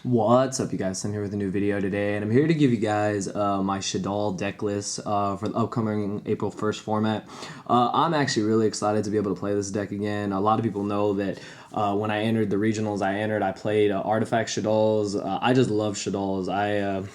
What's up, you guys? I'm here with a new video today, and I'm here to give you guys my Shaddoll deck list for the upcoming April 1st format. I'm actually really excited to be able to play this deck again. A lot of people know that when I entered the regionals, I played Artifact Shaddolls. I just love Shaddolls.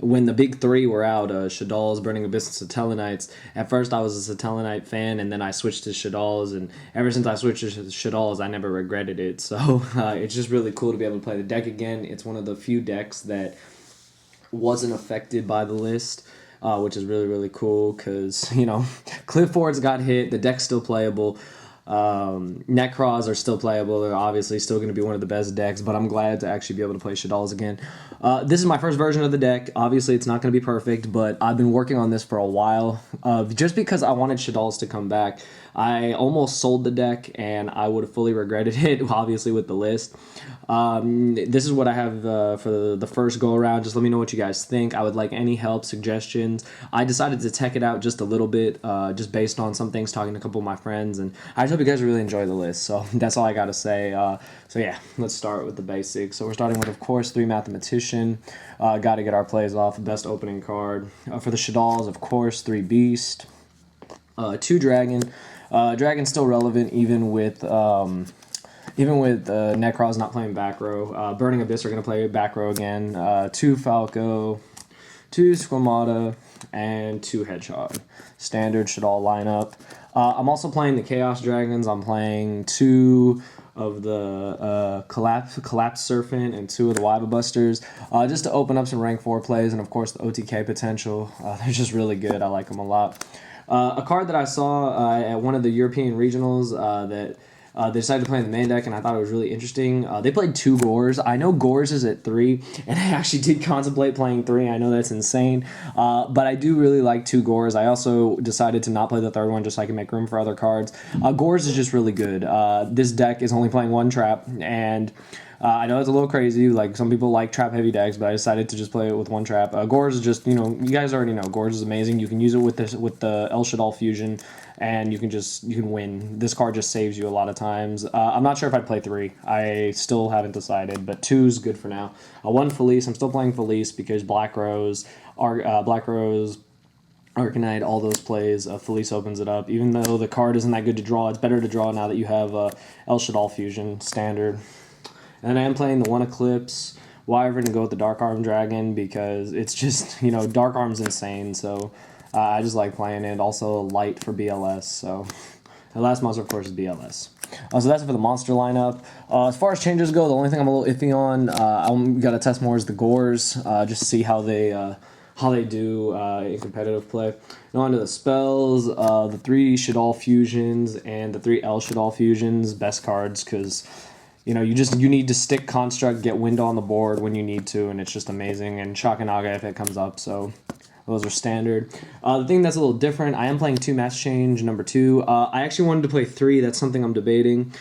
When the big three were out, Shaddolls, Burning Abyss, and Satellinites, at first I was a Satellinite fan, and then I switched to Shaddolls, and ever since I switched to Shaddolls, I never regretted it. So it's just really cool to be able to play the deck again. It's one of the few decks that wasn't affected by the list, which is really, really cool because, Clifford's got hit, the deck's still playable. Necros are still playable. They're obviously still going to be one of the best decks, but I'm glad to actually be able to play Shaddolls again. This is my first version of the deck. Obviously, it's not going to be perfect, but I've been working on this for a while. Just because I wanted Shaddolls to come back, I almost sold the deck, and I would have fully regretted it, obviously, with the list. This is what I have for the first go-around. Just let me know what you guys think. I would like any help, suggestions. I decided to tech it out just a little bit, just based on some things, talking to a couple of my friends, and I just hope you guys really enjoy the list. So that's all I got to say. So yeah, let's start with the basics. So we're starting with, of course, 3 Mathematician. Got to get our plays off. Best opening card. For the Shaddolls, of course, 3 Beast. 2 Dragon. Dragon's still relevant even with Necros not playing back row. Burning Abyss are going to play back row again. 2 Falco, 2 Squamata, and 2 Hedgehog. Standard should all line up. I'm also playing the Chaos Dragons. I'm playing 2 of the Collapse Serpent and 2 of the Waiba Busters, just to open up some rank 4 plays, and of course the OTK potential. They're just really good. I like them a lot. A card that I saw at one of the European regionals that they decided to play in the main deck, and I thought it was really interesting. They played 2 Gores. I know Gores is at 3, and I actually did contemplate playing 3. I know that's insane, but I do really like 2 Gores. I also decided to not play the 3rd one just so I can make room for other cards. Gores is just really good. This deck is only playing 1 trap, and I know it's a little crazy. Like, some people like trap heavy decks, but I decided to just play it with 1 trap. Gores is just, you guys already know, Gores is amazing. You can use it with the El Shaddoll fusion, and you can win. This card just saves you a lot of times. I'm not sure if I'd play 3. I still haven't decided, but 2 is good for now. 1 Felice. I'm still playing Felice because Black Rose, Arcanite, all those plays, Felice opens it up. Even though the card isn't that good to draw, it's better to draw now that you have El Shaddoll fusion standard. And I am playing the 1 Eclipse Wyvern to go with the Dark Arm Dragon because it's just, Dark Arm's insane, so I just like playing it. Also, Light for BLS, so the last monster, of course, is BLS. So that's it for the monster lineup. As far as changes go, the only thing I'm a little iffy on, I'm got to test more is the Gores, just to see how they do in competitive play. Now on to the spells, the 3 Shaddoll fusions and the 3 El Shaddoll fusions, best cards, because you need to stick Construct, get Window on the board when you need to, and it's just amazing. And Shakanaga if it comes up, so those are standard. The thing that's a little different, I am playing 2 Mass Change, number 2. I actually wanted to play 3, that's something I'm debating.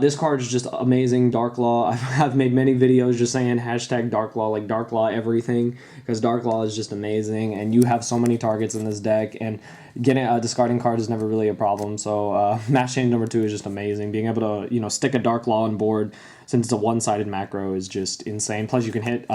This card is just amazing, Dark Law. I've made many videos just saying hashtag Dark Law, like Dark Law everything, because Dark Law is just amazing, and you have so many targets in this deck, and getting discarding cards is never really a problem. So Mass Change number 2 is just amazing. Being able to stick a Dark Law on board since it's a one-sided macro is just insane. Plus you can hit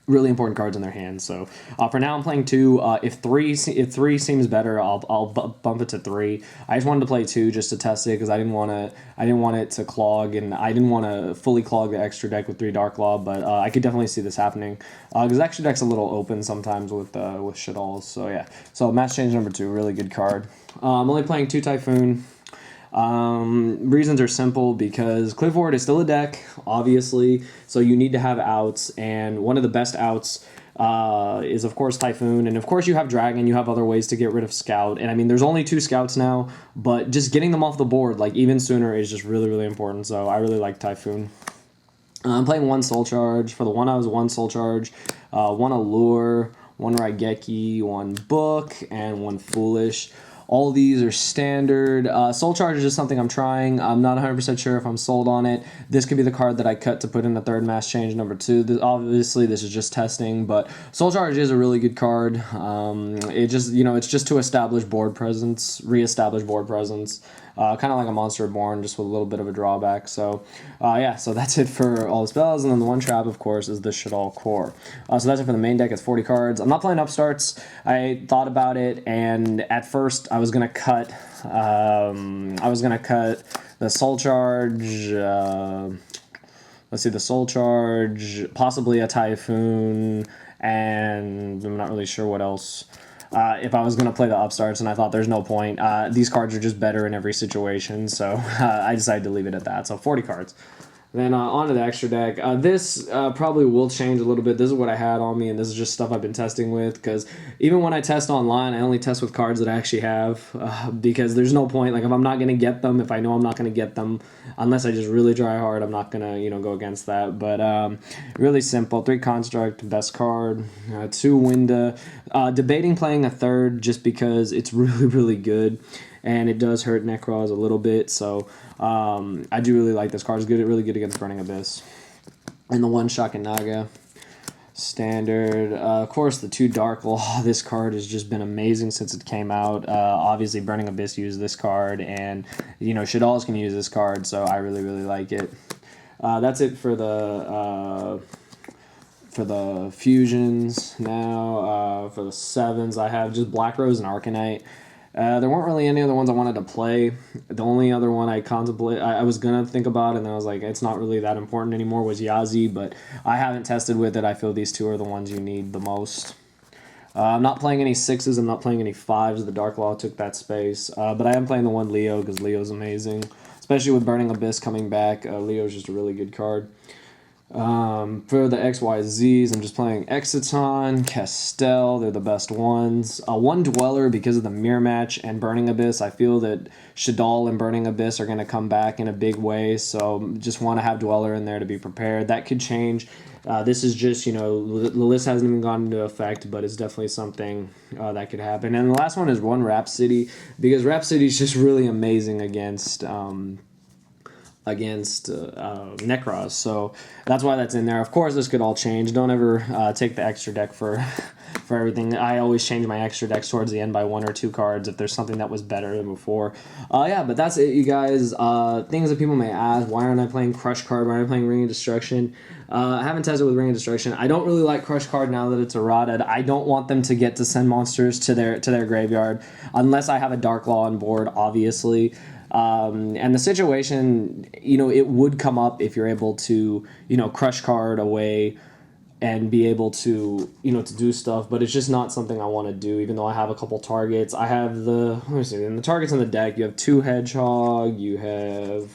really important cards in their hands. So for now I'm playing 2. If 3 seems better, I'll bump it to 3. I just wanted to play 2 just to test it because I didn't want it to clog, and I didn't want to fully clog the extra deck with 3 Dark Law, but I could definitely see this happening because the extra deck's a little open sometimes with Shaddolls. So yeah, so Mass Change number 2, really good card. I'm only playing 2 Typhoon. Reasons are simple because Clifford is still a deck, obviously, so you need to have outs, and one of the best outs is, of course, Typhoon, and of course you have Dragon, you have other ways to get rid of Scout, and I mean, there's only 2 Scouts now, but just getting them off the board, like, even sooner is just really, really important, so I really like Typhoon. I'm playing 1 Soul Charge. For the 1, I was 1 Soul Charge, 1 Allure, 1 Raigeki, 1 Book, and 1 Foolish. All these are standard. Soul Charge is just something I'm trying. I'm not 100% sure if I'm sold on it. This could be the card that I cut to put in the 3rd Mass Change number 2. Obviously, this is just testing, but Soul Charge is a really good card. It's just to establish board presence, reestablish board presence. kind of like a Monster Reborn, just with a little bit of a drawback. So yeah, so that's it for all the spells, and then the one trap, of course, is the Shaddoll Core. So that's it for the main deck. It's 40 cards. I'm not playing upstarts. I thought about it, and at first I was gonna cut. The Soul Charge. Let's see, the Soul Charge, possibly a Typhoon, and I'm not really sure what else. If I was going to play the upstarts, and I thought there's no point. These cards are just better in every situation, so I decided to leave it at that. So 40 cards. Then on to the extra deck. This probably will change a little bit. This is what I had on me, and this is just stuff I've been testing with, because even when I test online, I only test with cards that I actually have, because there's no point. Like, if I'm not going to get them, if I know I'm not going to get them, unless I just really try hard, I'm not going to, go against that. But really simple. 3 Construct, best card. 2 Winda. Debating playing a 3rd just because it's really, really good. And it does hurt Necros a little bit, so I do really like this card. It's good, really good against Burning Abyss. And the 1 Shakanaga, standard. Of course, the 2 Dark Law. This card has just been amazing since it came out. Obviously, Burning Abyss used this card, and Shaddoll's can use this card, so I really, really like it. That's it for the fusions. Now for the 7s, I have just Black Rose and Arcanite. There weren't really any other ones I wanted to play. The only other one I was going to think about, and then I was like, it's not really that important anymore, was Yazi, but I haven't tested with it. I feel these 2 are the ones you need the most. I'm not playing any 6s. I'm not playing any 5s. The Dark Law took that space. But I am playing the 1 Leo, because Leo's amazing. Especially with Burning Abyss coming back. Leo's just a really good card. For the XYZs, I'm just playing Exiton, Castel, they're the best ones. 1 Dweller because of the Mirror Match and Burning Abyss. I feel that Shaddoll and Burning Abyss are going to come back in a big way, so just want to have Dweller in there to be prepared. That could change. This is just, the list hasn't even gone into effect, but it's definitely something that could happen. And the last one is 1 Rhapsody, because Rhapsody is just really amazing against Necros, so that's why that's in there. Of course, this could all change. Don't ever take the extra deck for everything. I always change my extra decks towards the end by 1 or 2 cards if there's something that was better than before. Yeah, but that's it, you guys. Things that people may ask: why aren't I playing Crush Card? Why aren't I playing Ring of Destruction? I haven't tested with Ring of Destruction. I don't really like Crush Card now that it's errated. I don't want them to get to send monsters to their graveyard unless I have a Dark Law on board, obviously. And the situation, it would come up if you're able to, Crush Card away and be able to, to do stuff, but it's just not something I want to do, even though I have a couple targets. I have in the targets in the deck, you have 2 Hedgehog, you have,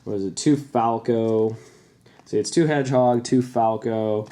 2 Falco. See, it's 2 Hedgehog, 2 Falco.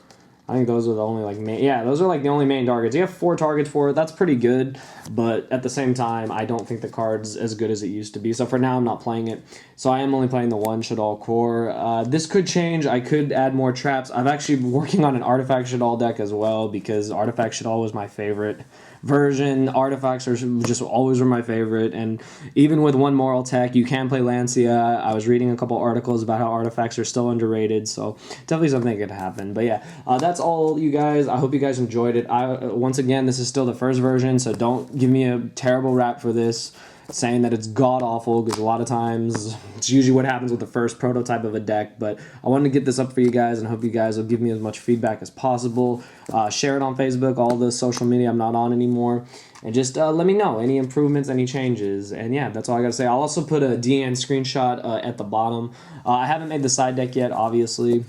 I think those are the only those are the only main targets. You have 4 targets for it. That's pretty good, but at the same time, I don't think the card's as good as it used to be. So for now, I'm not playing it. So I am only playing the 1 Shaddoll Core. This could change. I could add more traps. I'm actually working on an Artifact Shaddoll deck as well, because Artifact Shaddoll was my favorite version. Artifacts are just always were my favorite, and even with 1 Moral Tech, you can play Lancia. I was reading a couple articles about how artifacts are still underrated, so definitely something that could happen. But yeah, that's all, you guys. I hope you guys enjoyed it. Once again, this is still the first version, so don't give me a terrible rap for this, saying that it's god-awful, because a lot of times it's usually what happens with the first prototype of a deck. But I wanted to get this up for you guys, and I hope you guys will give me as much feedback as possible. Share it on Facebook, all the social media I'm not on anymore, and just let me know any improvements, any changes. And yeah, that's all I gotta say. I'll also put a DN screenshot at the bottom. I haven't made the side deck yet, obviously,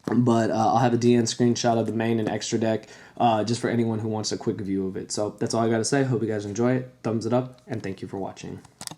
but I'll have a DN screenshot of the main and extra deck, just for anyone who wants a quick view of it. So that's all I gotta say. Hope you guys enjoy it. Thumbs it up, and thank you for watching.